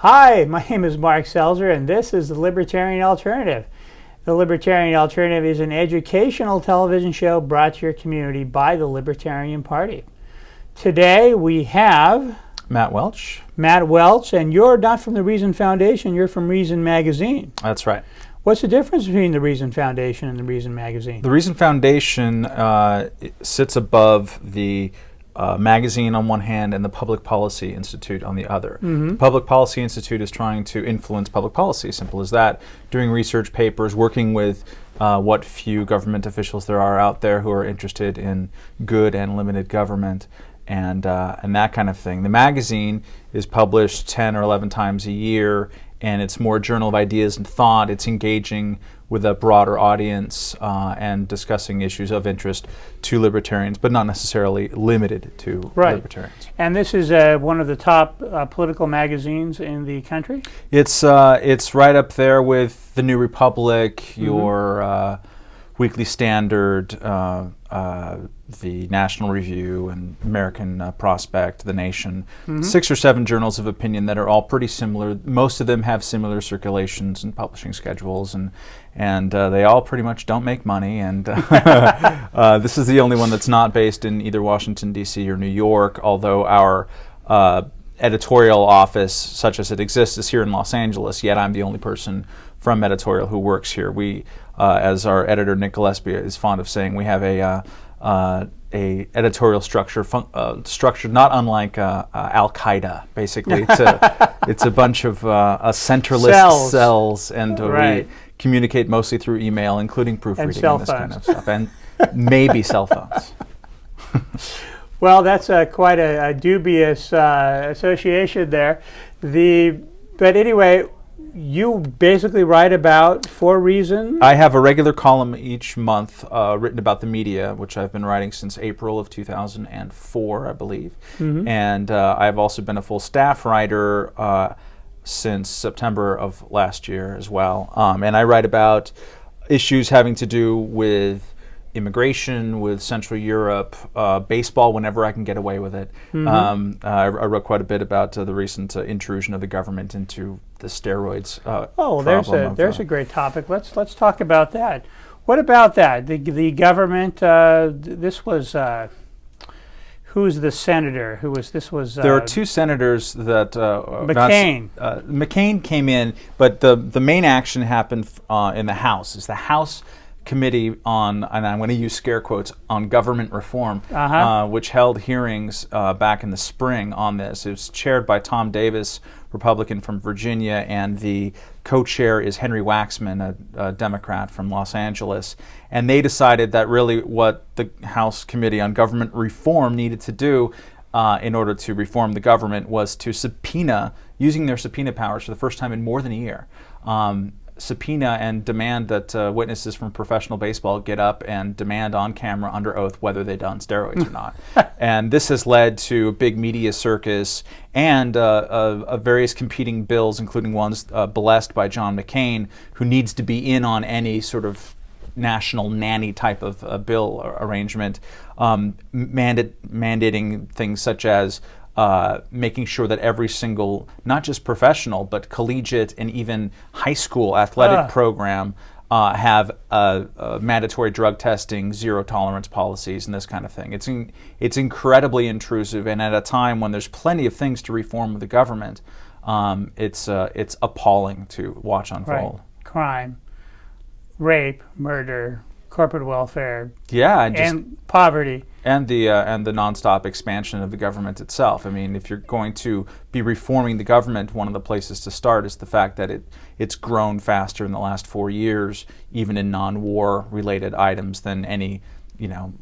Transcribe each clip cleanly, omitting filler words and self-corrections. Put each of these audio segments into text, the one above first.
Hi, my name is Mark Selzer, and this is the Libertarian Alternative. The Libertarian Alternative is an educational television show brought to your community by the Libertarian Party. Today we have Matt Welch. Matt Welch, and you're not from the Reason Foundation, you're from Reason Magazine. That's right. What's the difference between the Reason Foundation and the Reason Magazine? The Reason Foundation sits above the magazine on one hand and the Public Policy Institute on the other. Mm-hmm. The Public Policy Institute is trying to influence public policy, simple as that, doing research papers, working with what few government officials there are out there who are interested in good and limited government and that kind of thing. The magazine is published 10 or 11 times a year, and it's more a journal of ideas and thought. It's engaging with a broader audience and discussing issues of interest to libertarians, but not necessarily limited to libertarians. And this is one of the top political magazines in the country? It's right up there with The New Republic, your Weekly Standard, the National Review, and American Prospect, The Nation. 6 or 7 journals of opinion that are all pretty similar. Most of them have similar circulations and publishing schedules, and they all pretty much don't make money. And this is the only one that's not based in either Washington, D.C. or New York, although our editorial office, such as it exists, is here in Los Angeles, yet I'm the only person from editorial who works here. We, as our editor Nick Gillespie is fond of saying, we have a editorial structure structured not unlike Al Qaeda. Basically, it's a bunch of centralist cells, and we communicate mostly through email, including proofreading and this kind of stuff, and maybe cell phones. Well, that's quite a dubious association there. But anyway, you basically write about For Reason? I have a regular column each month written about the media, which I've been writing since April of 2004, I believe. And I've also been a full staff writer since September of last year as well. And I write about issues having to do with immigration, with Central Europe, baseball whenever I can get away with it. I wrote quite a bit about the recent intrusion of the government into the steroids. There's a great topic. Let's talk about that. What about that? The government. This was who's the senator? There are 2 senators that McCain. McCain came in, but the main action happened in the House. It's the House Committee on, and I'm going to use scare quotes, on government reform, which held hearings back in the spring on this. It was chaired by Tom Davis, Republican from Virginia, and the co-chair is Henry Waxman, a Democrat from Los Angeles. And they decided that really what the House Committee on Government Reform needed to do in order to reform the government was to subpoena, using their subpoena powers for the first time in more than a year, subpoena and demand that witnesses from professional baseball get up and demand on camera under oath whether they've done steroids or not. And this has led to a big media circus and various competing bills, including ones blessed by John McCain, who needs to be in on any sort of national nanny type of bill arrangement, mandating things such as making sure that every single, not just professional, but collegiate and even high school athletic program have mandatory drug testing, zero tolerance policies, and this kind of thing. It's incredibly intrusive, and at a time when there's plenty of things to reform with the government, it's appalling to watch unfold. Right. Crime, rape, murder, corporate welfare, and poverty, and the nonstop expansion of the government itself. I mean, if you're going to be reforming the government, one of the places to start is the fact that it's grown faster in the last 4 years, even in non-war related items, than any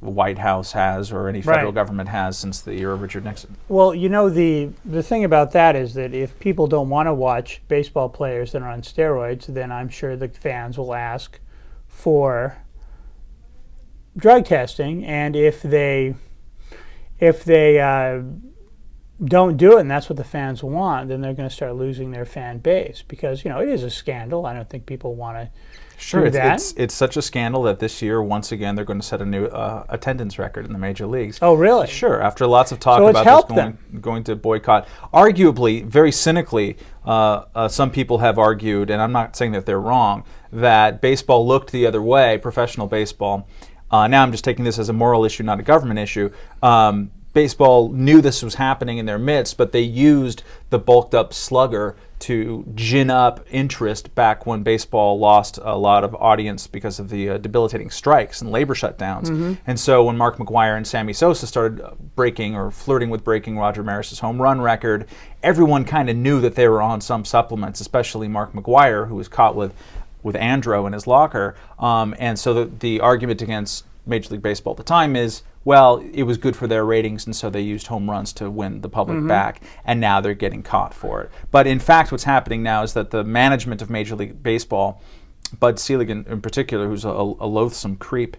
White House has or any federal government has since the era of Richard Nixon. Well, the thing about that is that if people don't want to watch baseball players that are on steroids, then I'm sure the fans will ask for drug testing, and if they don't do it, and that's what the fans want, then they're going to start losing their fan base, because it is a scandal. I don't think people want to do that. It's such a scandal that this year, once again, they're going to set a new attendance record in the major leagues. Oh, really? Sure. After lots of talk about this going to boycott, arguably, very cynically, some people have argued, and I'm not saying that they're wrong, that baseball looked the other way, professional baseball. Now I'm just taking this as a moral issue, not a government issue. Baseball knew this was happening in their midst, but they used the bulked up slugger to gin up interest back when baseball lost a lot of audience because of the debilitating strikes and labor shutdowns. And so when Mark McGwire and Sammy Sosa started breaking or flirting with breaking Roger Maris's home run record, everyone kind of knew that they were on some supplements, especially Mark McGwire, who was caught with andro in his locker. And so the argument against Major League Baseball at the time is, well, it was good for their ratings, and so they used home runs to win the public back, and now they're getting caught for it. But in fact, what's happening now is that the management of Major League Baseball, Bud Selig in particular, who's a loathsome creep,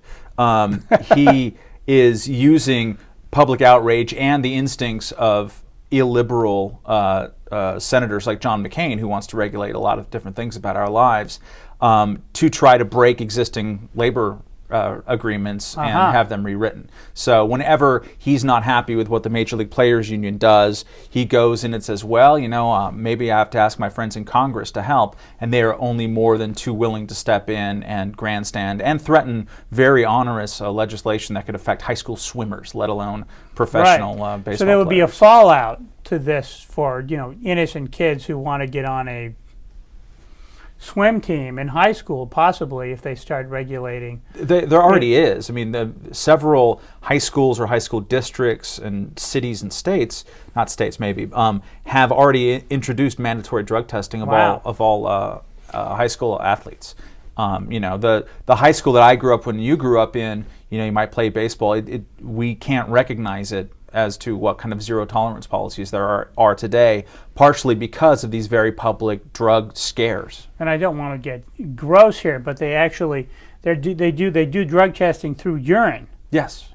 he is using public outrage and the instincts of illiberal senators like John McCain, who wants to regulate a lot of different things about our lives, to try to break existing labor agreements and have them rewritten. So whenever he's not happy with what the Major League Players Union does, he goes in and says, well, maybe I have to ask my friends in Congress to help, and they are only more than too willing to step in and grandstand and threaten very onerous legislation that could affect high school swimmers, let alone professional baseball So there would be a players. fallout to this for innocent kids who want to get on a swim team in high school, possibly, if they start regulating. There already is. I mean, several high schools or high school districts and cities and states, not states maybe, have already introduced mandatory drug testing of all high school athletes. The high school that I grew up when you grew up in, you might play baseball. We can't recognize it as to what kind of zero tolerance policies there are today, partially because of these very public drug scares. And I don't want to get gross here, but they actually they do drug testing through urine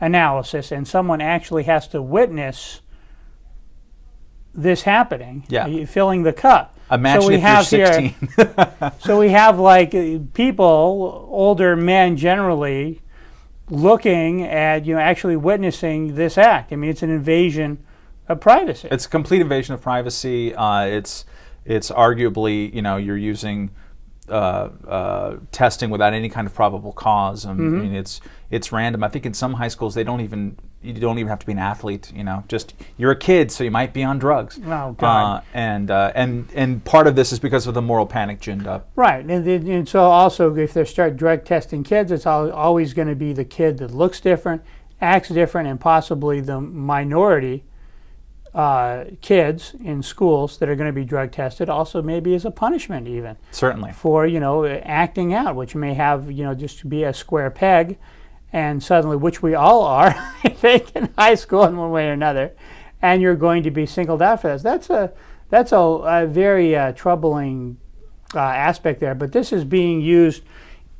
analysis, and someone actually has to witness this happening. Filling the cup. Imagine if you're 16. So we have people, older men generally, looking at actually witnessing this act. I mean, it's an invasion of privacy. It's a complete invasion of privacy. It's arguably you're using testing without any kind of probable cause. I mean, it's random. I think in some high schools you don't even have to be an athlete. Just you're a kid, so you might be on drugs. Oh God! And part of this is because of the moral panic ginned up. Right, and so also if they start drug testing kids, it's always going to be the kid that looks different, acts different, and possibly the minority kids in schools that are going to be drug tested, also maybe as a punishment even. Certainly. For acting out, which may have just to be a square peg, and suddenly, which we all are, I think, in high school in one way or another, and you're going to be singled out for this. That's a very troubling aspect there. But this is being used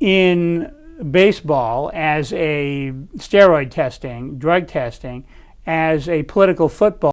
in baseball as a steroid testing, drug testing, as a political football.